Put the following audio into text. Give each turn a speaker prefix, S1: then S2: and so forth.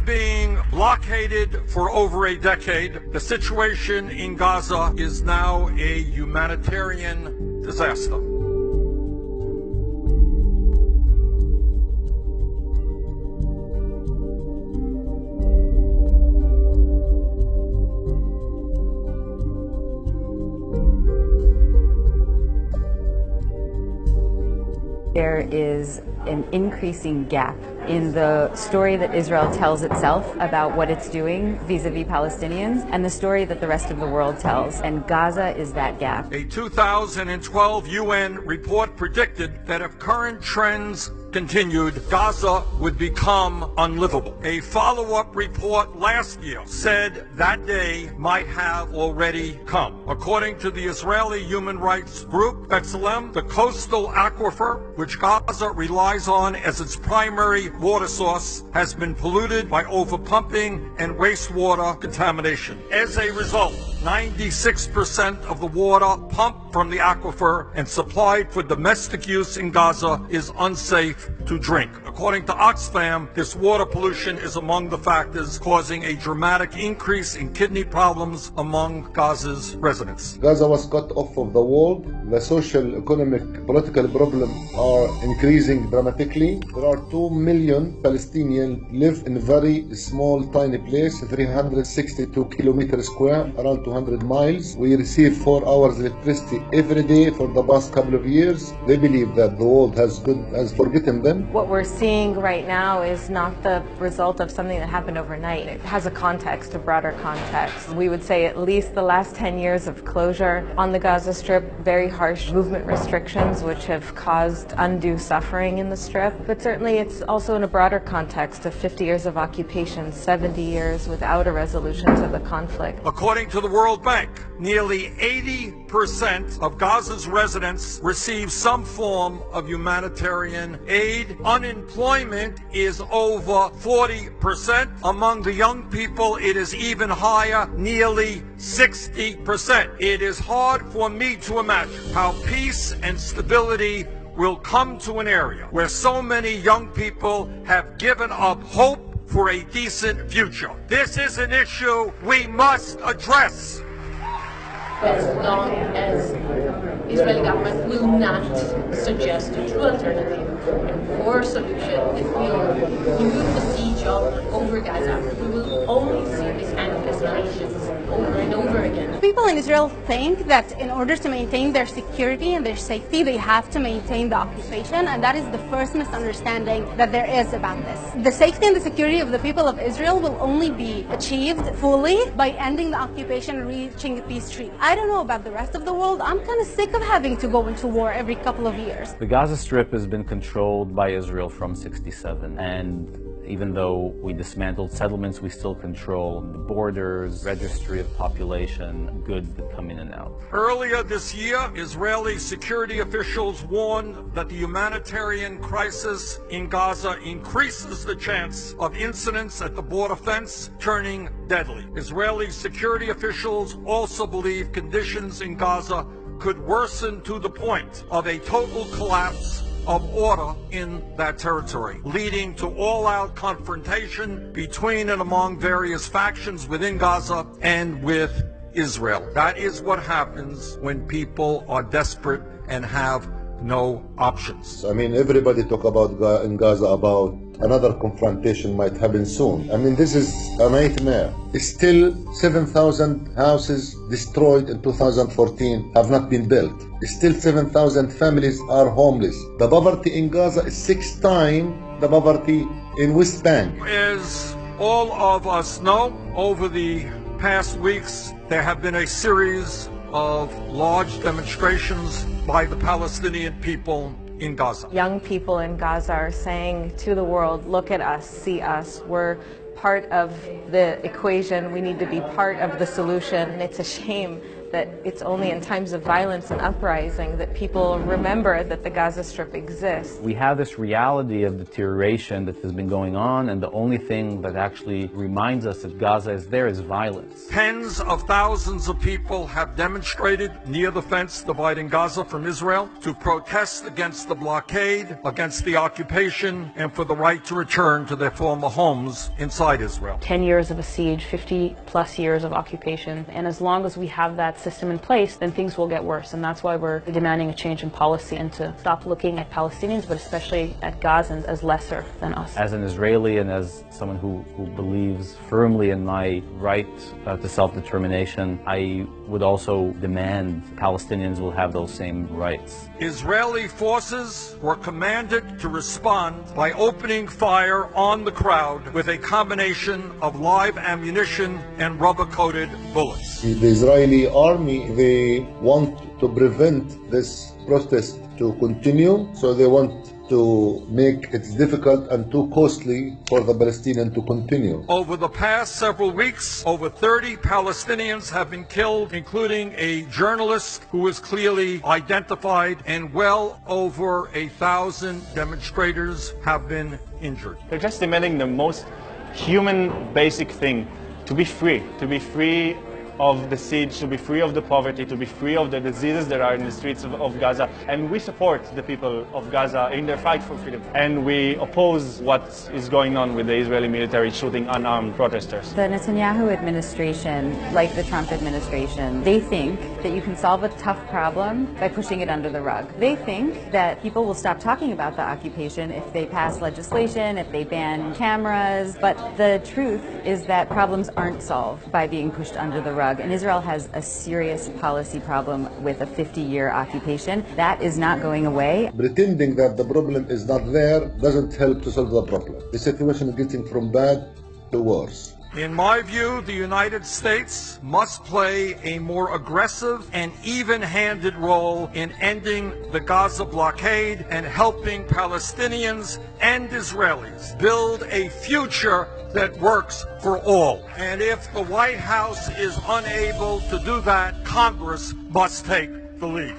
S1: being blockaded for over a decade, the situation in Gaza is now a humanitarian disaster.
S2: There is an increasing gap in the story that Israel tells itself about what it's doing vis-a-vis Palestinians and the story that the rest of the world tells, and Gaza is that gap.
S1: A 2012 UN report predicted that if current trends continued, Gaza would become unlivable. A follow-up report last year said that day might have already come. According to the Israeli human rights group B'Tselem, the coastal aquifer, which Gaza relies on as its primary water source, has been polluted by overpumping and wastewater contamination. As a result, 96% of the water pumped from the aquifer and supplied for domestic use in Gaza is unsafe to drink. According to Oxfam, this water pollution is among the factors causing a dramatic increase in kidney problems among Gaza's residents.
S3: Gaza was cut off of the world. The social, economic, political problems are increasing dramatically. There are 2 million Palestinians live in a very small, tiny place, 362 kilometers square, around 200 miles. We receive 4 hours electricity every day for the past couple of years. They believe that the world has forgotten them.
S4: What we're seeing right now is not the result of something that happened overnight. It has a context, a broader context. We would say at least the last 10 years of closure on the Gaza Strip, very harsh movement restrictions which have caused undue suffering in the Strip. But certainly it's also in a broader context of 50 years of occupation, 70 years without a resolution to the conflict.
S1: According to the World Bank, nearly 80% of Gaza's residents receive some form of humanitarian aid. Unemployment is over 40%. Among the young people, it is even higher, nearly 60%. It is hard for me to imagine how peace and stability will come to an area where so many young people have given up hope for a decent future. This is an issue we must address.
S5: As long as the Israeli government will not suggest a true alternative and for a solution that will remove the siege over Gaza, we will only see these kind of escalations over and over again.
S6: People in Israel think that in order to maintain their security and their safety, they have to maintain the occupation, and that is the first misunderstanding that there is about this. The safety and the security of the people of Israel will only be achieved fully by ending the occupation and reaching a peace treaty. I don't know about the rest of the world. I'm kind of sick of having to go into war every couple of years.
S7: The Gaza Strip has been controlled by Israel from '67, and even though we dismantled settlements, we still control the borders, registry of population, goods that come in and out.
S1: Earlier this year, Israeli security officials warned that the humanitarian crisis in Gaza increases the chance of incidents at the border fence turning deadly. Israeli security officials also believe conditions in Gaza could worsen to the point of a total collapse of order in that territory, leading to all-out confrontation between and among various factions within Gaza and with Israel. That is what happens when people are desperate and have no options.
S3: I mean, everybody talk about in Gaza about another confrontation might happen soon. I mean, this is a nightmare. Still 7,000 houses destroyed in 2014 have not been built. Still 7,000 families are homeless. The poverty in Gaza is 6 times the poverty in West Bank.
S1: As all of us know, over the past weeks, there have been a series of large demonstrations by the Palestinian people in Gaza.
S4: Young people in Gaza are saying to the world, look at us, see us, we're part of the equation, we need to be part of the solution. And it's a shame that it's only in times of violence and uprising that people remember that the Gaza Strip exists.
S7: We have this reality of deterioration that has been going on, and the only thing that actually reminds us that Gaza is there is violence.
S1: Tens of thousands of people have demonstrated near the fence dividing Gaza from Israel to protest against the blockade, against the occupation, and for the right to return to their former homes inside Israel.
S8: 10 years of a siege, 50 plus years of occupation, and as long as we have that system in place, then things will get worse, and that's why we're demanding a change in policy and to stop looking at Palestinians, but especially at Gazans, as lesser than us.
S7: As an Israeli and as someone who believes firmly in my right to self-determination, I would also demand Palestinians will have those same rights.
S1: Israeli forces were commanded to respond by opening fire on the crowd with a combination of live ammunition and rubber-coated bullets.
S3: The Israeli army, they want to prevent this protest to continue, so they want to make it difficult and too costly for the Palestinians to continue.
S1: Over the past several weeks, over 30 Palestinians have been killed, including a journalist who was clearly identified, and well over 1,000 demonstrators have been injured.
S9: They're just demanding the most human basic thing, to be free of the siege, to be free of the poverty, to be free of the diseases that are in the streets of Gaza. And we support the people of Gaza in their fight for freedom. And we oppose what is going on with the Israeli military shooting unarmed protesters.
S2: The Netanyahu administration, like the Trump administration, they think that you can solve a tough problem by pushing it under the rug. They think that people will stop talking about the occupation if they pass legislation, if they ban cameras. But the truth is that problems aren't solved by being pushed under the rug. And Israel has a serious policy problem with a 50-year occupation. That is not going away.
S3: Pretending that the problem is not there doesn't help to solve the problem. The situation is getting from bad to worse.
S1: In my view, the United States must play a more aggressive and even-handed role in ending the Gaza blockade and helping Palestinians and Israelis build a future that works for all. And if the White House is unable to do that, Congress must take the lead.